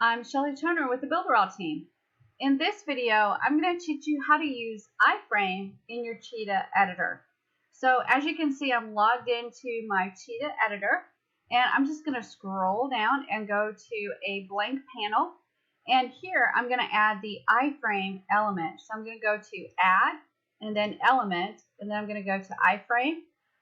I'm Shelly Turner with the BUILDERALL team. In this video, I'm going to teach you how to use iFrame in your Cheetah editor. So as you can see, I'm logged into my Cheetah editor, and I'm just going to scroll down and go to a blank panel. And here I'm going to add the iFrame element. So I'm going to go to Add, and then Element, and then I'm going to go to iFrame.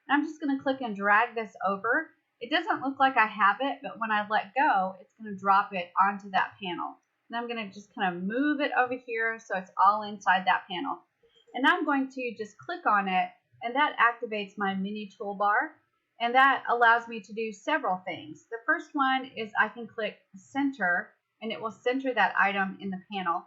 And I'm just going to click and drag this over. It doesn't look like I have it, but when I let go, it's going to drop it onto that panel. And I'm going to just kind of move it over here so it's all inside that panel. And now I'm going to just click on it, and that activates my mini toolbar. And that allows me to do several things. The first one is I can click Center, and it will center that item in the panel.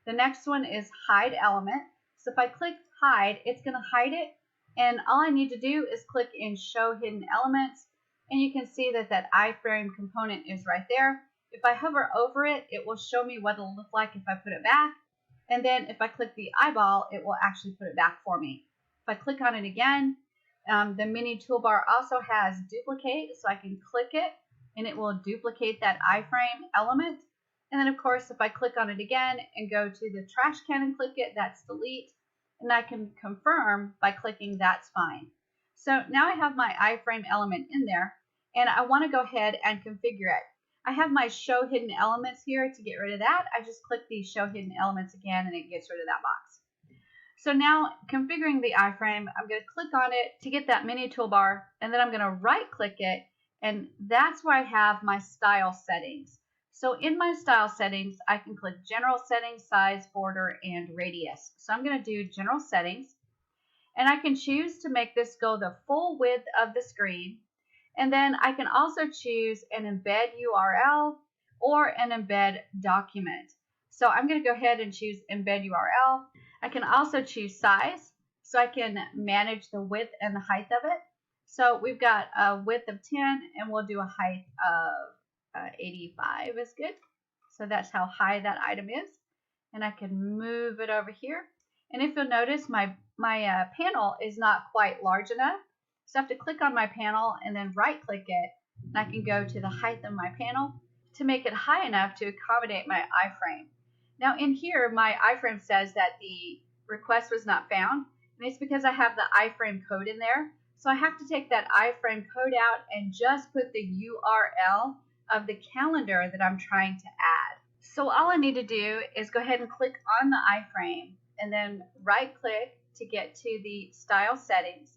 The next one is Hide Element. So if I click Hide, it's going to hide it. And all I need to do is click in Show Hidden Elements. And you can see that that iFrame component is right there. If I hover over it, it will show me what it'll look like if I put it back. And then if I click the eyeball, it will actually put it back for me. If I click on it again, the mini toolbar also has duplicate, so I can click it and it will duplicate that iFrame element. And then of course, if I click on it again and go to the trash can and click it, that's delete. And I can confirm by clicking that's fine. So now I have my iFrame element in there, and I want to go ahead and configure it. I have my Show Hidden Elements here. To get rid of that, I just click the Show Hidden Elements again, and it gets rid of that box. So now, configuring the iFrame, I'm going to click on it to get that mini toolbar, and then I'm going to right-click it, and that's where I have my style settings. So in my style settings, I can click General Settings, Size, Border, and Radius. So I'm going to do General Settings. And I can choose to make this go the full width of the screen. And then I can also choose an embed URL or an embed document. So I'm going to go ahead and choose embed URL. I can also choose size, so I can manage the width and the height of it. So we've got a width of 10, and we'll do a height of 85 is good. So that's how high that item is. And I can move it over here. And if you'll notice, my panel is not quite large enough. So I have to click on my panel and then right-click it. And I can go to the height of my panel to make it high enough to accommodate my iFrame. Now in here, my iFrame says that the request was not found. And it's because I have the iFrame code in there. So I have to take that iFrame code out and just put the URL of the calendar that I'm trying to add. So all I need to do is go ahead and click on the iFrame, and then right-click to get to the Style Settings,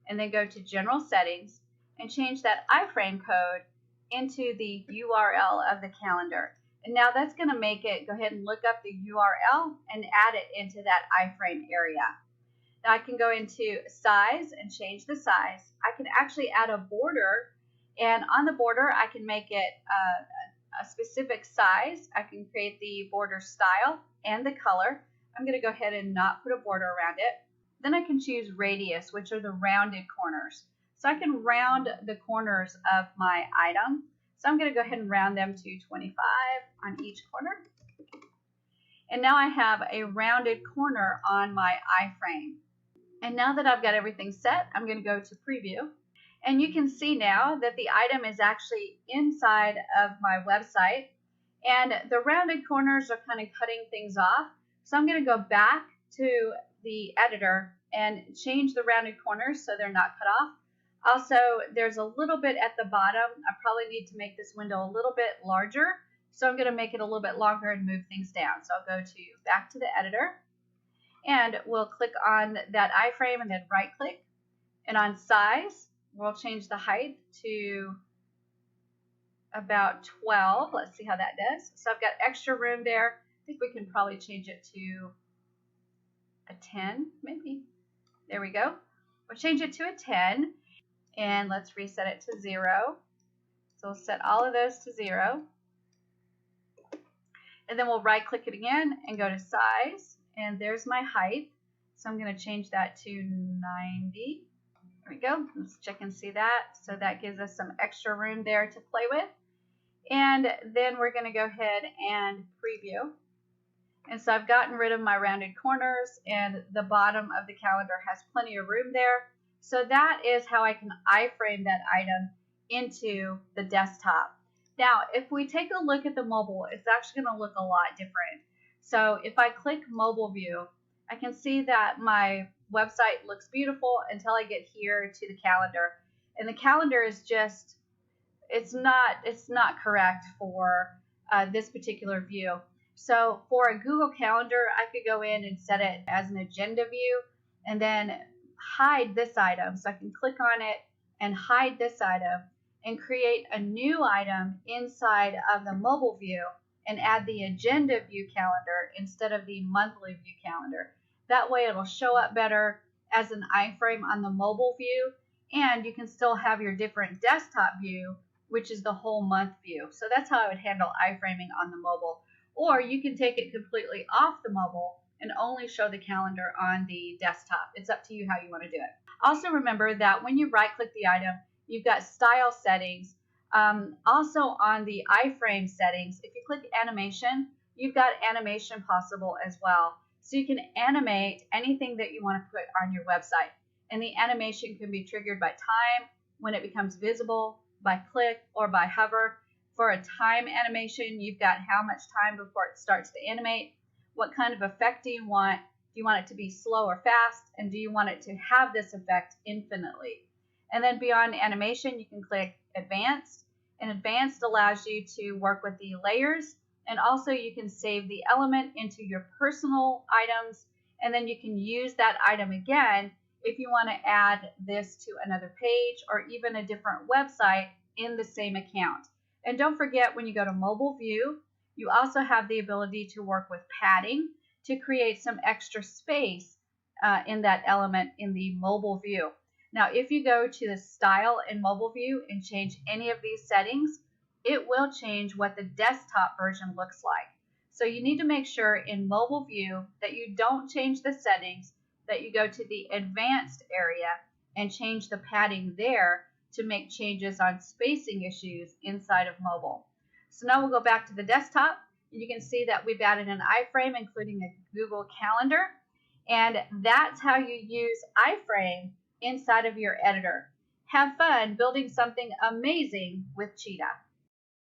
and then go to General Settings and change that iFrame code into the URL of the calendar. And now that's going to make it go ahead and look up the URL and add it into that iFrame area. Now I can go into Size and change the size. I can actually add a border, and on the border I can make it a specific size. I can create the border style and the color. I'm going to go ahead and not put a border around it. Then I can choose radius, which are the rounded corners. So I can round the corners of my item. So I'm going to go ahead and round them to 25 on each corner. And now I have a rounded corner on my iFrame. And now that I've got everything set, I'm going to go to Preview. And you can see now that the item is actually inside of my website. And the rounded corners are kind of cutting things off. So I'm going to go back to the editor and change the rounded corners so they're not cut off. Also, there's a little bit at the bottom. I probably need to make this window a little bit larger. So I'm going to make it a little bit longer and move things down. So I'll go to back to the editor, and we'll click on that iFrame and then right click. And on size, we'll change the height to about 12. Let's see how that does. So I've got extra room there. I think we can probably change it to a 10, maybe. There we go. We'll change it to a 10, and let's reset it to 0. So we'll set all of those to 0. And then we'll right-click it again and go to size, and there's my height. So I'm going to change that to 90. There we go. Let's check and see that. So that gives us some extra room there to play with. And then we're going to go ahead and preview. And so I've gotten rid of my rounded corners, and the bottom of the calendar has plenty of room there. So that is how I can iframe that item into the desktop. Now, if we take a look at the mobile, it's actually going to look a lot different. So if I click mobile view, I can see that my website looks beautiful until I get here to the calendar. And the calendar is just, it's not correct for this particular view. So for a Google Calendar, I could go in and set it as an agenda view and then hide this item. So I can click on it and hide this item and create a new item inside of the mobile view and add the agenda view calendar instead of the monthly view calendar. That way it'll show up better as an iframe on the mobile view, and you can still have your different desktop view, which is the whole month view. So that's how I would handle iframing on the mobile. Or you can take it completely off the mobile and only show the calendar on the desktop. It's up to you how you want to do it. Also remember that when you right click the item, you've got style settings. Also on the iframe settings, if you click animation, you've got animation possible as well. So you can animate anything that you want to put on your website. And the animation can be triggered by time, when it becomes visible, by click, or by hover. For a time animation, you've got how much time before it starts to animate. What kind of effect do you want? Do you want it to be slow or fast? And do you want it to have this effect infinitely? And then beyond animation, you can click Advanced. And Advanced allows you to work with the layers. And also you can save the element into your personal items. And then you can use that item again if you want to add this to another page or even a different website in the same account. And don't forget, when you go to mobile view, you also have the ability to work with padding to create some extra space in that element in the mobile view. Now, if you go to the style in mobile view and change any of these settings, it will change what the desktop version looks like. So you need to make sure in mobile view that you don't change the settings, that you go to the advanced area and change the padding there to make changes on spacing issues inside of mobile. So now we'll go back to the desktop, and you can see that we've added an iframe, including a Google Calendar, and that's how you use iframe inside of your editor. Have fun building something amazing with Cheetah.